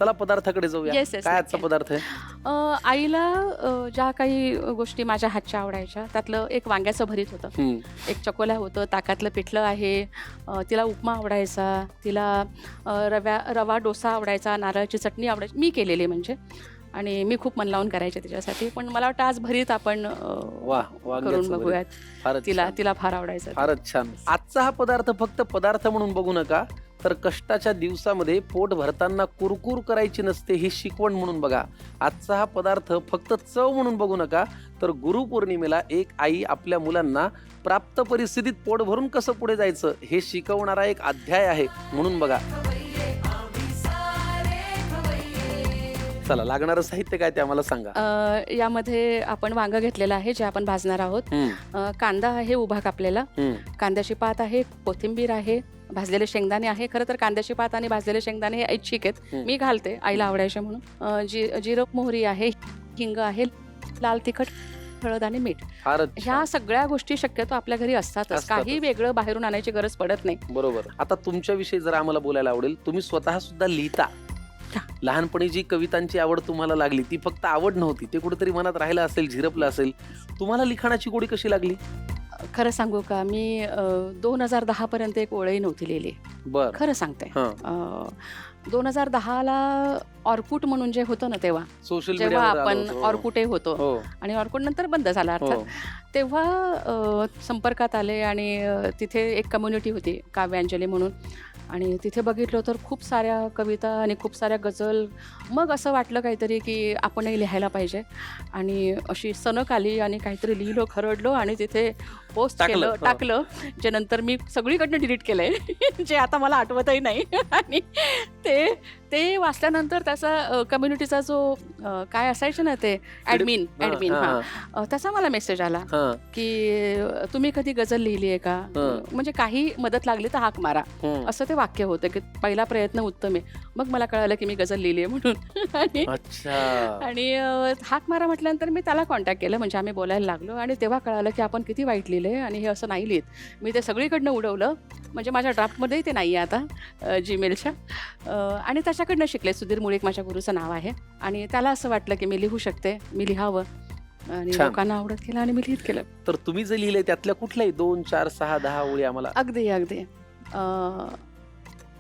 चला पदार्थाकडे जाऊया. Yes yes काय आजचा पदार्थ आहे? आईला ज्या काही गोष्टी माझ्या हातच्या आवडायच्या त्यातलं एक वांग्याचं भरीत होतं, एक चकोल्या होतं, ताकातलं पिठलं आहे, तिला उपमा आवडायचा, तिला रवा डोसा आवडायचा, नारळाची चटणी आवडायची, मी केलेली म्हणजे, आणि मी खूप मन लावून करायचे त्याच्यासाठी. पण मला वाटतं आज भरीत आपण करून बघूयात. तिला फार आवडायचं. फारच छान. आजचा हा पदार्थ फक्त पदार्थ म्हणून बघू नका, तर कष्टाच्या दिवसामध्ये पोट भरताना कुरकुर करायची नसते ही शिकवण म्हणून बघा. आजचा हा पदार्थ फक्त चव म्हणून बघू नका, तर गुरुपौर्णिमेला एक आई आपल्या मुलांना प्राप्त परिस्थितीत पोट भरून कसं पुढे जायचं हे शिकवणारा एक अध्याय आहे म्हणून बघा. चला, लागणारं साहित्य काय ते आम्हाला सांगा. यामध्ये आपण वांग घेतलेलं आहे जे आपण भाजणार आहोत. कांदा आहे उभा कापलेला, कांद्याची पात आहे, कोथिंबीर आहे, भाजलेले शेंगदाणे आहे. खरं तर कांद्याची पात आणि भाजलेले शेंगदाणे हे ऐच्छिक आहेत, मी घालते आईला आवडायचे म्हणून. जिरं मोहरी आहे, हिंग आहे, लाल तिखट, हळद आणि मीठ. ह्या सगळ्या गोष्टी शक्यतो आपल्या घरी असतातच, काही वेगळं बाहेरून आणायची गरज पडत नाही. बरोबर. आता तुमच्याविषयी जर आम्हाला बोलायला आवडेल, तुम्ही स्वतः सुद्धा लिहिता. लहानपणी जी कवितांची आवड तुम्हाला लागली ती फक्त आवड नव्हती, ते कुठेतरी मनात राहिलं असेल, झिरपलं असेल. तुम्हाला लिखाणाची गोडी कशी लागली? खरं सांगू का, मी 2010 पर्यंत एक ओळही नव्हती लिहिली. खरं सांगते. 2010ला ऑर्कुट म्हणून जे होतं ना, तेव्हा सोशल जेव्हा आपण ऑर्कुटे होतो आणि ऑर्कुट नंतर बंद झाला अर्थात, तेव्हा संपर्कात आले आणि तिथे एक कम्युनिटी होती काव्यांजली म्हणून, आणि तिथे बघितलं तर खूप साऱ्या कविता आणि खूप साऱ्या गझल. मग असं वाटलं काहीतरी की आपणही लिहायला पाहिजे, आणि अशी सनक आली आणि काहीतरी लिहिलो, खरडलो आणि तिथे पोस्ट केलं, टाकलं, जे नंतर मी सगळीकडनं डिलीट केलंय जे आता मला आठवतही नाही. आणि ते वाचल्यानंतर त्याचा कम्युनिटीचा जो काय असायचं ना, ते ॲडमिन त्याचा मला मेसेज आला की तुम्ही कधी गझल लिहिली आहे का, म्हणजे काही मदत लागली तर हाक मारा, असं ते वाक्य होतं की पहिला प्रयत्न उत्तम आहे. मग मला कळालं की मी गझल लिहिली आहे म्हणून. आणि हाक मारा म्हटल्यानंतर मी त्याला कॉन्टॅक्ट केलं, म्हणजे आम्ही बोलायला लागलो, आणि तेव्हा कळालं की आपण किती वाईट लिहिलंय आणि हे असं नाही लिहित. मी ते सगळीकडनं उडवलं, म्हणजे माझ्या ड्राफ्टमध्येही ते नाही आहे आता जीमेलच्या, आणि त्याच्याकडनं शिकले. सुधीर मुळीक माझ्या गुरुचं नाव आहे, आणि त्याला असं वाटलं की मी लिहू शकते, मी लिहावं, आणि लोकांना आवडत केलं आणि मी लिहित केलं. तर तुम्ही जे लिहिले त्यातल्या कुठल्याही 2, 4, 6, 10 ओळी आम्हाला? अगदी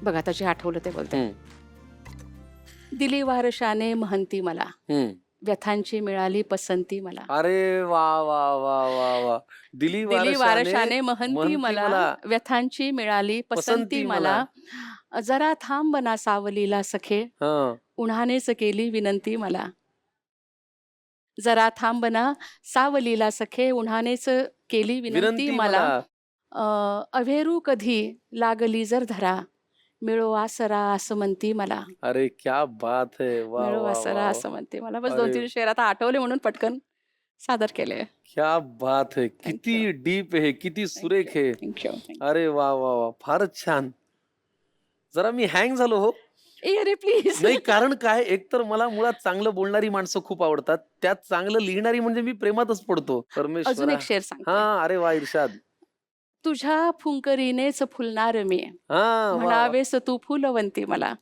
बघा, त्याची आठवलं ते बोलते. दिली वारशाने महंती मला, व्यथांची मिळाली पसंती मला. अरे वा वा वा वा वा. दिली वारशाने महंती मला, व्यथांची मिळाली पसंती मला. जरा थांब बना सावलीला सखे, उन्हानेच केली विनंती मला. जरा थांब बना सावलीला सखे, उन्हानेच केली विनंती मला. अभेरू कधी लागली जर धरा, मिळो आसरा असं म्हणती मला. अरे क्या बात है. मिळो आसरा असं म्हणते मला. बस 2-3 शेर आता आठवले म्हणून पटकन सादर केले. क्या बात है. किती डीप आहे, किती सुरेख आहे. अरे वा वा वा, फारच छान. जरा मी हँग झालो हो. अरे प्लीज. नाही, कारण काय, एकतर मला मुळात चांगलं बोलणारी माणसं खूप आवडतात, त्यात चांगलं लिहिणारी म्हणजे मी प्रेमातच पडतो. परमेश्वर. अजून एक शेर सांग. अरे वा, इर्शाद. तुझ्या फुंकरीनेच फुलणार मी, म्हणावेस तू फुलवंती मला.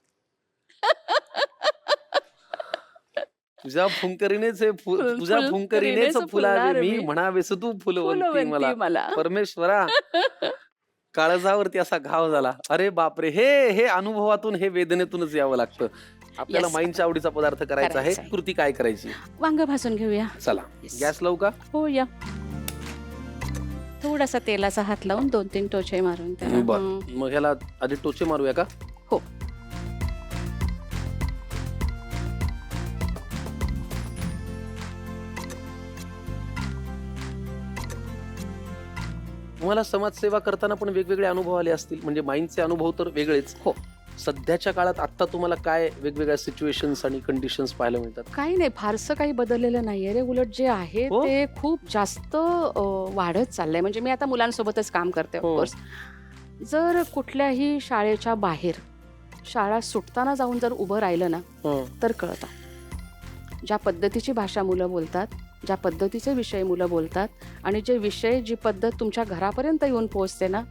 तुझ्या फुंकरीनेच फुलावे मी, म्हणावेस तू फुलवंती मला. परमेश्वरा, काळजावरती असा घाव झाला. अरे बापरे. हे अनुभवातून, हे वेदनेतूनच यावं लागतं. आपल्याला माईंच्या आवडीचा पदार्थ करायचा आहे. कृती काय करायची? वांग भाजून घेऊया. चला, गॅस लावू का? हो, या. थोडासा तेलाचा हात लावून 2-3 टोचे मारून त्याला. मग ह्याला आधी टोचे मारूया का? हो. तुम्हाला समाजसेवा करताना पण वेगवेगळे अनुभव आले असतील, म्हणजे माईंचे अनुभव तर वेगळेच. हो. सध्याच्या काळात आता तुम्हाला काय वेगवेगळ्या सिच्युएशन्स आणि कंडिशन्स पाहायला मिळतात? काही नाही, फारसं काही बदललेलं नाहीये रे. उलट जे आहे ते खूप जास्त वाढत चाललंय. म्हणजे मी आता मुलांसोबतच काम करते ऑफकोर्स. जर कुठल्याही शाळेच्या बाहेर, शाळा सुटताना जाऊन जर उभं राहिलं ना, तर कळतं ज्या पद्धतीची भाषा मुलं बोलतात, ज्या पद्धतीचे विषय मुलं बोलतात, आणि जे विषय, जी पद्धत तुमच्या घरापर्यंत येऊन पोहोचते ना,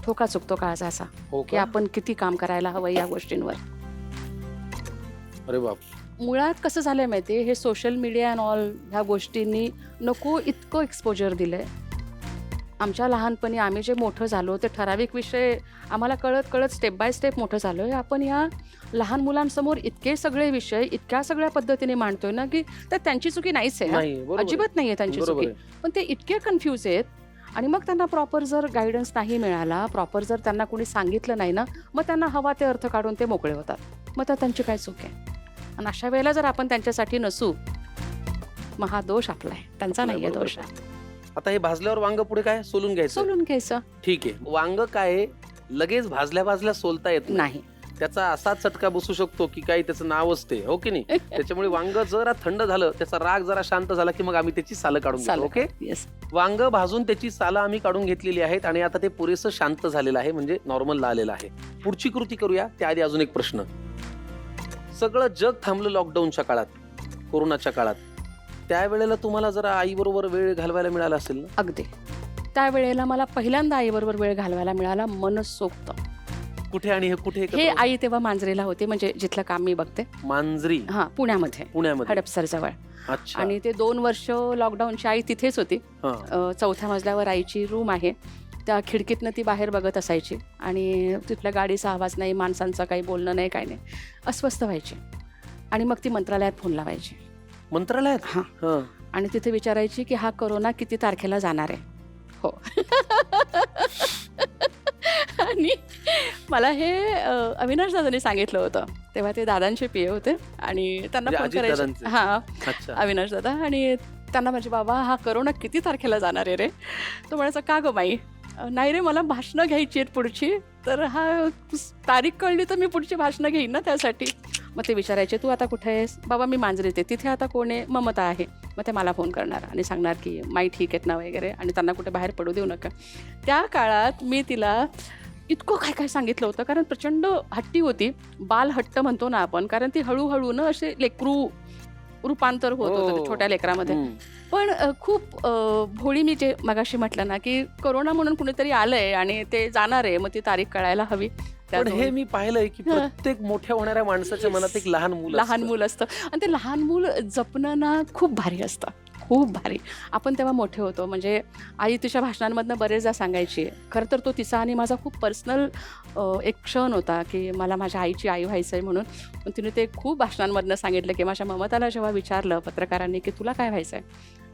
ठोका चुकतो काळजा असा की आपण किती काम करायला हवं या गोष्टींवर. अरे बाप. मुळात कसं झालंय माहिती हे सोशल मीडिया अँड ऑल ह्या गोष्टींनी नको इतकं एक्सपोजर दिलंय. आमच्या लहानपणी आम्ही जे मोठं झालो ते ठराविक विषय आम्हाला कळत कळत स्टेप बाय स्टेप मोठं झालोय. आपण या लहान मुलांसमोर इतके सगळे विषय इतक्या सगळ्या पद्धतीने मांडतोय ना की तर त्यांची चुकी नाहीच आहे, नाही, बरोबर आहे. अजिबात नाहीये त्यांची बरोबर चुकी. आहे. पण ते इतके कन्फ्यूज आहेत आणि मग त्यांना प्रॉपर जर गायडन्स नाही मिळाला, प्रॉपर जर त्यांना कोणी सांगितलं नाही ना, मग त्यांना हवा ते अर्थ काढून ते मोकळे होतात. मग तर त्यांची काय चूक आहे. आणि अशा वेळेला जर आपण त्यांच्यासाठी नसू मग हा दोष आपला आहे, त्यांचा नाहीये बरोबर. दोष आहे. आता हे भाजल्यावर वांग पुढे काय सोलून घ्यायचं? सोलून घ्यायचं ठीक आहे. वांग काय लगेच भाजल्या भाजल्या सोलता येत नाही. नाही. त्याचा असा चटका बसू शकतो की काही त्याचं नाव असते, हो की नाही? त्याच्यामुळे वांग जरा थंड झालं, त्याचा राग जरा शांत झाला की मग आम्ही त्याची सालं काढून घेतो. ओके. येस. वांग भाजून त्याची सालं आम्ही काढून घेतलेली आहेत आणि आता ते पुरेसं शांत झालेलं आहे, म्हणजे नॉर्मल आलेलं आहे. पुढची कृती करूया त्याआधी अजून एक प्रश्न. सगळं जग थांबलं लॉकडाऊनच्या काळात, कोरोनाच्या काळात, त्यावेळेला तुम्हाला जरा आई बरोबर वेळ घालवायला मिळाला असेल ना? अगदी. त्यावेळेला मला पहिल्यांदा आईबरोबर वेळ घालवायला मिळाला मनसोक्त. कुठे आणि हे कुठे? हे आई तेव्हा मांजरीला होती, म्हणजे जिथलं काम मी बघते. मांजरी? हा, पुण्यामध्ये पुण्यामध्ये. हडपसर जवळ. अच्छा. आणि ते 2 वर्ष लॉकडाऊनची आई तिथेच होती. हा. 4थ्या मजल्यावर आईची रूम आहे. त्या खिडकीतनं ती बाहेर बघत असायची आणि तिथल्या गाडीचा आवाज नाही, माणसांचं काही बोलणं नाही, काही नाही. अस्वस्थ व्हायची आणि मग ती मंत्रालयात फोन लावायची. मंत्रालयात? हा. हा. आणि तिथे विचारायची की हा कोरोना किती तारखेला जाणार आहे. हो. आणि मला हे अविनाश दादांनी सांगितलं होतं. तेव्हा ते दादांचे पिये होते आणि त्यांना म्हणजे फोन अजित करायचे. दादांचे? हा, अच्छा. अविनाश दादा. आणि त्यांना माझे बाबा हा करोना किती तारखेला जाणार आहे रे. तो म्हणायचा का गं बाई. नाही रे, मला भाषणं घ्यायची आहेत पुढची, तर हा तारीख कळली तर मी पुढची भाषणं घेईन ना त्यासाठी. मग ते विचारायचे तू आता कुठे आहेस. बाबा मी मांजरीत आहे. तिथे आता कोण आहे. ममता आहे. मग ते मला फोन करणार आणि सांगणार की माई ठीक आहेत ना वगैरे, आणि त्यांना कुठे बाहेर पडू देऊ नका. त्या काळात मी तिला इतकं काय काय सांगितलं होतं, कारण प्रचंड हट्टी होती. बाल हट्ट म्हणतो ना आपण, कारण ती हळूहळू ना असे लेकरू रूपांतर होत होतं ते छोट्या लेकरामध्ये. पण खूप भोळी. मी जे मगाशी म्हटलं ना की कोरोना म्हणून कुणीतरी आलंय आणि ते जाणार आहे, मग ती तारीख कळायला हवी. पण हे मी पाहिलंय की प्रत्येक मोठ्या होणाऱ्या माणसाच्या मनात एक लहान मूल असतं आणि ते लहान मूल जपणं ना खूप भारी असतं, खूप भारी. आपण तेव्हा मोठे होतो, म्हणजे आई तिच्या भाषणांमधनं बरेचदा सांगायची. खरं तर तो तिचा आणि माझा खूप पर्सनल एक क्षण होता की मला माझ्या आईची आई व्हायचं आहे म्हणून. पण तिने ते खूप भाषणांमधनं सांगितलं की माझ्या ममताला जेव्हा विचारलं पत्रकारांनी की तुला काय व्हायचं आहे,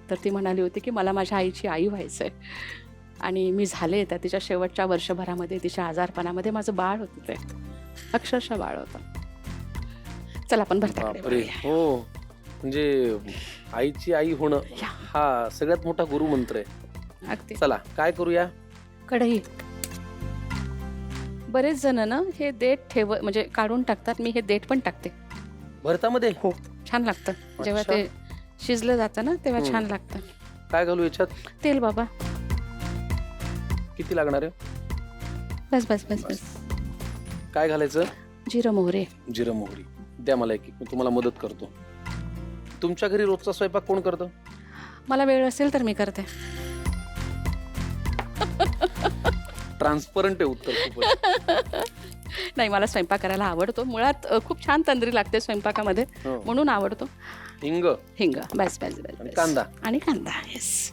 तर ती म्हणाली होती की मला माझ्या आईची आई व्हायचं आहे. आणि मी झाले तर तिच्या शेवटच्या वर्षभरामध्ये तिच्या आजारपणामध्ये माझं बाळ होतं, ते अक्षरशः बाळ होतं. चला आपण भरताकडे. हो, म्हणजे आईची आई होणं हा सगळ्यात मोठा गुरुमंत्र आहे. अगदी. चला काय करूया. कढई. बरेच जण ना हे देठ म्हणजे काढून टाकतात. मी हे देठ पण टाकते भरतामध्ये. हो, छान लागतं जेव्हा ते शिजलं जातं ना, तेव्हा छान लागतं. काय घालू याच्यात? तेल बाबा. किती लागणार आहे? बस बस बस बस. काय घालायचं? जिरं मोहरी. जिरं मोहरी द्या मला एक. मी तुम्हाला मदत करतो. तुमच्या घरी रोजचा स्वयंपाक कोण करतं? मला वेळ असेल तर मी करते. ट्रान्सपरंट आहे उत्तर खूपच. नाही, मला स्वयंपाक करायला आवडतो. मुळात खूप छान तंद्री लागते स्वयंपाकामध्ये, म्हणून आवडतो. हिंग. बस बस बस. कांदा. आणि कांदा. येस.